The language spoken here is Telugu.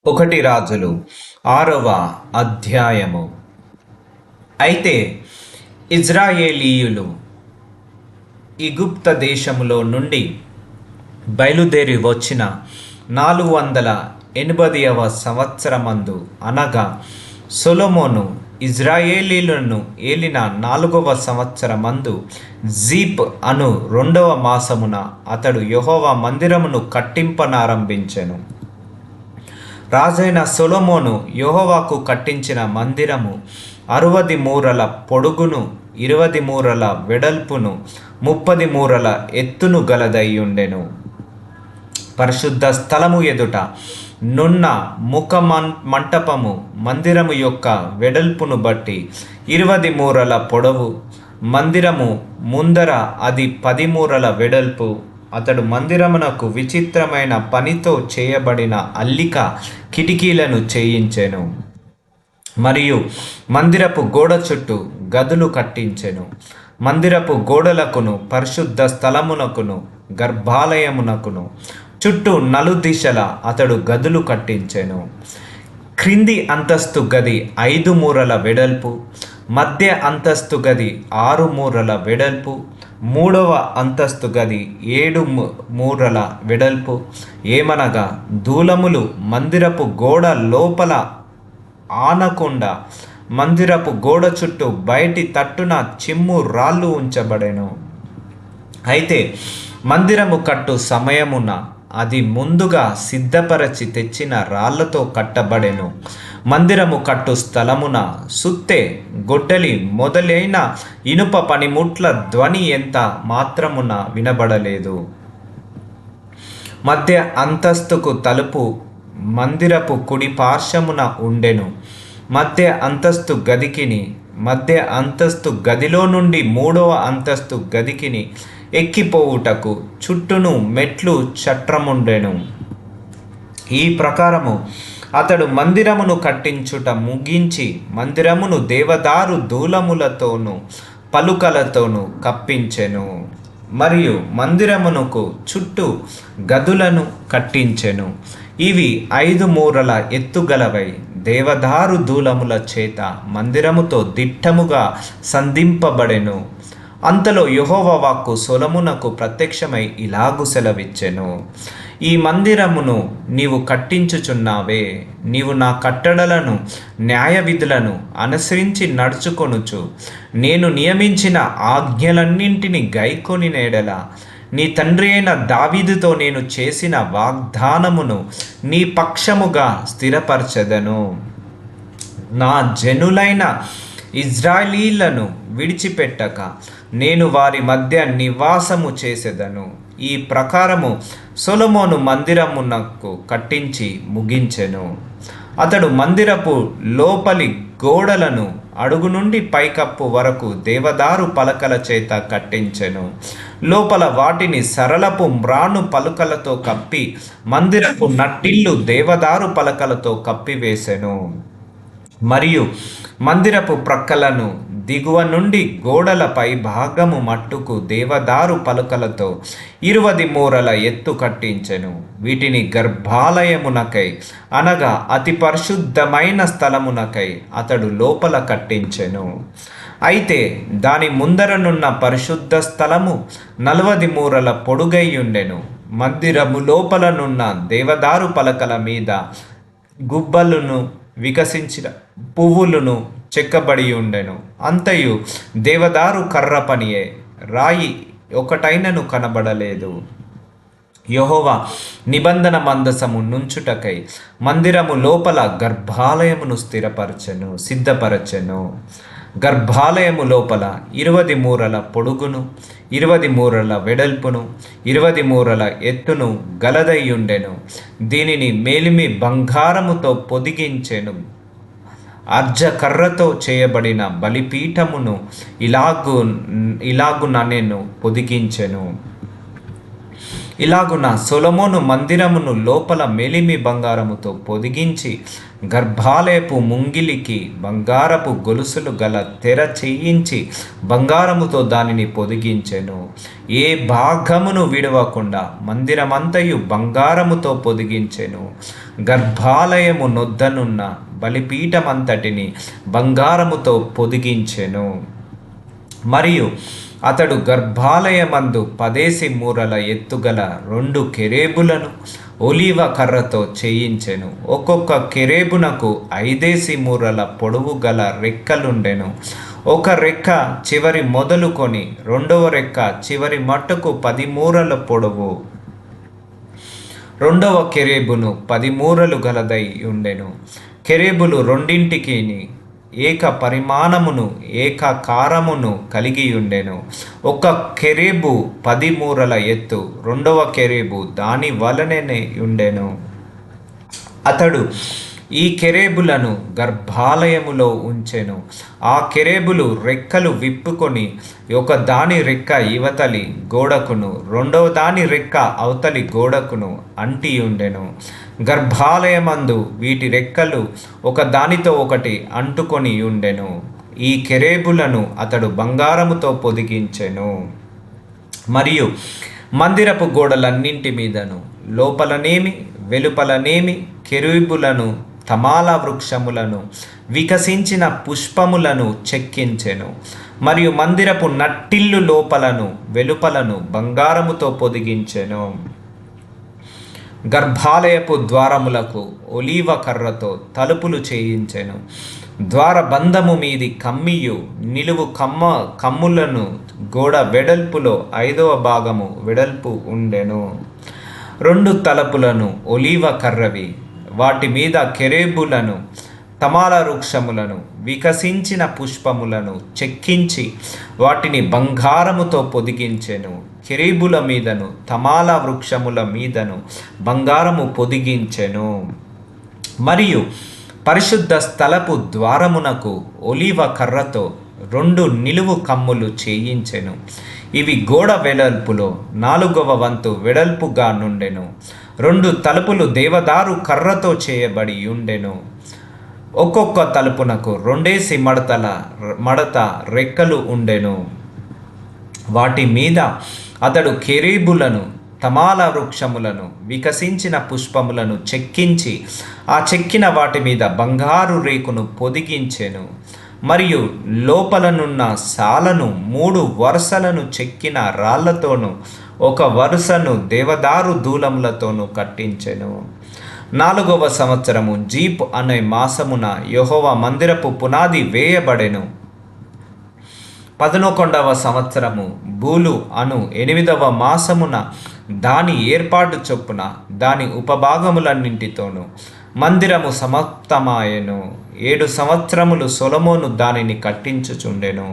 ఒకటి రాజులు 6వ అధ్యాయము. అయితే ఇజ్రాయేలీయులు ఇగుప్త దేశములో నుండి బయలుదేరి వచ్చిన 480వ సంవత్సరమందు, అనగా సొలొమోను ఇజ్రాయేలీలను ఏలిన 4వ సంవత్సరమందు, జీప్ అను 2వ మాసమున అతడు యెహోవా మందిరమును కట్టింపనారంభించెను. రాజైన సొలొమోను యెహోవాకు కట్టించిన మందిరము 60 మూరల పొడుగును, 20 మూరల వెడల్పును, 30 మూరల ఎత్తును గలదయ్యుండెను. పరిశుద్ధ స్థలము ఎదుట నున్న ముఖ మంటపము మందిరము యొక్క వెడల్పును బట్టి 20 మూరల పొడవు, మందిరము ముందర అది 10 మూరల వెడల్పు. అతడు మందిరమునకు విచిత్రమైన పనితో చేయబడిన అల్లిక కిటికీలను చేయించెను, మరియు మందిరపు గోడ చుట్టూ గదులు కట్టించెను. మందిరపు గోడలకును, పరిశుద్ధ స్థలమునకును, గర్భాలయమునకును చుట్టూ నలుదిశల అతడు గదులు కట్టించెను. క్రింది అంతస్తు గది 5 మూరల వెడల్పు, మధ్య అంతస్తు గది 6 మూరల వెడల్పు, 3వ అంతస్తు గది 7 మూరల వెడల్పు. ఏమనగా దూలములు మందిరపు గోడ లోపల ఆనకుండా మందిరపు గోడ చుట్టూ బయటి తట్టున చిమ్ము రాళ్ళు ఉంచబడెను. అయితే మందిరము కట్టు సమయమున అది ముందుగా సిద్ధపరచి తెచ్చిన రాళ్లతో కట్టబడెను. మందిరము కట్టు స్థలమున సుత్తె, గొడ్డలి మొదలైన ఇనుప పనిముట్ల ధ్వని ఎంత మాత్రమున వినబడలేదు. మధ్య అంతస్తుకు తలుపు మందిరపు కుడి పార్శ్వమున ఉండెను. మధ్య అంతస్తు గదికిని, మధ్య అంతస్తు గదిలో నుండి 3వ అంతస్తు గదికిని ఎక్కిపోవుటకు చుట్టూను మెట్లు చట్రముండెను. ఈ ప్రకారము అతడు మందిరమును కట్టించుట ముగించి మందిరమును దేవదారు దూలములతోనూ పలుకలతోనూ కప్పించెను, మరియు మందిరమునకు చుట్టూ గదులను కట్టించెను. ఇవి 5 మూరల ఎత్తుగలవై దేవదారు దూలముల చేత మందిరముతో దిట్టముగా సంధింపబడెను. అంతలో యెహోవా వాక్కు సొలొమోనుకు ప్రత్యక్షమై ఇలాగు సెలవిచ్చెను: ఈ మందిరమును నీవు కట్టించుచున్నావే, నీవు నా కట్టడలను న్యాయ విధులను అనుసరించి నడుచుకొనుచు నేను నియమించిన ఆజ్ఞలన్నింటినీ గైకొని నేడల నీ తండ్రి అయిన దావీదుతో నేను చేసిన వాగ్దానమును నీ పక్షముగా స్థిరపరచెదను. నా జనులైన ఇజ్రాయేలీలను విడిచిపెట్టక నేను వారి మధ్య నివాసము చేసెదను. ఈ ప్రకారము సొలొమోను మందిరమునకు కట్టించి ముగించెను. అతడు మందిరపు లోపలి గోడలను అడుగు నుండి పైకప్పు వరకు దేవదారు పలకల చేత కట్టించెను. లోపల వాటిని సరళపు మ్రాను పలుకలతో కప్పి మందిరపు నట్టిల్లు దేవదారు పలకలతో కప్పివేసెను. మరియు మందిరపు ప్రక్కలను దిగువ నుండి గోడలపై భాగము మట్టుకు దేవదారు పలుకలతో 20 మూరల ఎత్తు కట్టించెను. వీటిని గర్భాలయమునకై, అనగా అతి పరిశుద్ధమైన స్థలమునకై అతడు లోపల కట్టించెను. అయితే దాని ముందరనున్న పరిశుద్ధ స్థలము 40 మూరల పొడుగైయుండెను. మందిరము లోపలనున్న దేవదారు పలకల మీద గుబ్బలను, వికసించిన పువ్వులను చెక్కబడి ఉండెను. అంతయు దేవదారు కర్ర పనియే, రాయి ఒకటైనను కనబడలేదు. యెహోవా నిబంధన మందసము నుంచుటకై మందిరము లోపల గర్భాలయమును సిద్ధపరచెను. గర్భాలయము లోపల 20 మూరల పొడుగును, 20 మూరల వెడల్పును, 20 మూరల ఎత్తును గలదయ్యుండెను. దీనిని మేలిమి బంగారముతో పొదిగించెను. అర్జకర్రతో చేయబడిన బలిపీఠమును ఇలాగున నేను పొదిగించెను. ఇలాగున సొలొమోను మందిరమును లోపల మేలిమి బంగారముతో పొదిగించి గర్భాలయపు ముంగిలికి బంగారపు గొలుసులు గల తెర చేయించి బంగారముతో దానిని పొదిగించెను. ఏ భాగమును విడవకుండా మందిరమంతయు బంగారముతో పొదిగించెను. గర్భాలయము నొద్దనున్న బలిపీఠమంతటిని బంగారముతో పొదిగించెను. మరియు అతడు గర్భాలయమందు 10 మూరల ఎత్తుగల 2 కెరూబులను ఒలీవ కర్రతో చేయించెను. ఒక్కొక్క కెరూబునకు 5 మూరల పొడవు గల రెక్కలుండెను. ఒక రెక్క చివరి మొదలుకొని రెండవ రెక్క చివరి మట్టుకు 10 మూరల పొడవు. రెండవ కెరూబును 10 మూరలు గలదై ఉండెను. కెరూబులు రెండింటికి ఏక పరిమాణమును ఏకాకారమును కలిగి ఉండెను. ఒక కెరూబు 10 మూరల ఎత్తు, రెండవ కెరూబు దాని వలననే ఉండెను. అతడు ఈ కెరూబులను గర్భాలయములో ఉంచెను. ఆ కెరూబులు రెక్కలు విప్పుకొని ఒక దాని రెక్క ఇవతలి గోడకును రెండవ దాని రెక్క అవతలి గోడకును అంటి ఉండెను. గర్భాలయమందు వీటి రెక్కలు ఒక దానితో ఒకటి అంటుకొని ఉండెను. ఈ కెరూబులను అతడు బంగారముతో పొదిగించెను. మరియు మందిరపు గోడలన్నింటి మీదను లోపలనేమి వెలుపలనేమి కెరూబులను, తమాల వృక్షములను, వికసించిన పుష్పములను చెక్కించెను. మరియు మందిరపు నట్టిల్లు లోపలను వెలుపలను బంగారముతో పొదిగించెను. గర్భాలయపు ద్వారములకు ఒలీవ కర్రతో తలుపులు చేయించెను. ద్వారబంధము మీది కమ్మియు నిలువు కమ్ములను గోడ వెడల్పులో 5వ భాగము వెడల్పు ఉండెను. 2 తలుపులను ఒలీవ కర్రవి, వాటి మీద కెరూబులను, తమాల వృక్షములను, వికసించిన పుష్పములను చెక్కించి వాటిని బంగారముతో పొదిగించెను. కెరూబుల మీదను తమాల వృక్షముల మీదను బంగారము పొదిగించెను. మరియు పరిశుద్ధ స్థలపు ద్వారమునకు ఒలీవ కర్రతో 2 నిలువు కమ్ములు చేయించెను. ఇవి గోడ వెడల్పులో 4వ వంతు వెడల్పుగా నుండెను. 2 తలుపులు దేవదారు కర్రతో చేయబడి ఉండెను. ఒక్కొక్క తలుపునకు 2 మడత రెక్కలు ఉండెను. వాటి మీద అతడు కెరూబులను, తమాల వృక్షములను, వికసించిన పుష్పములను చెక్కించి ఆ చెక్కిన వాటి మీద బంగారు రేకును పొదిగించెను. మరియు లోపలనున్న సాలను 3 వరుసలను చెక్కిన రాళ్లతోనూ 1 వరుసను దేవదారు దూలములతోనూ కట్టించెను. 4వ సంవత్సరము జీప్ అనే మాసమున యెహోవా మందిరపు పునాది వేయబడెను. 11వ సంవత్సరము బూలు అను 8వ మాసమున దాని ఏర్పాటు చొప్పున దాని ఉపభాగములన్నింటితోనూ మందిరము సమాప్తమాయెను. 7 సంవత్సరములు సొలొమోను దానిని కట్టించుచుండెను.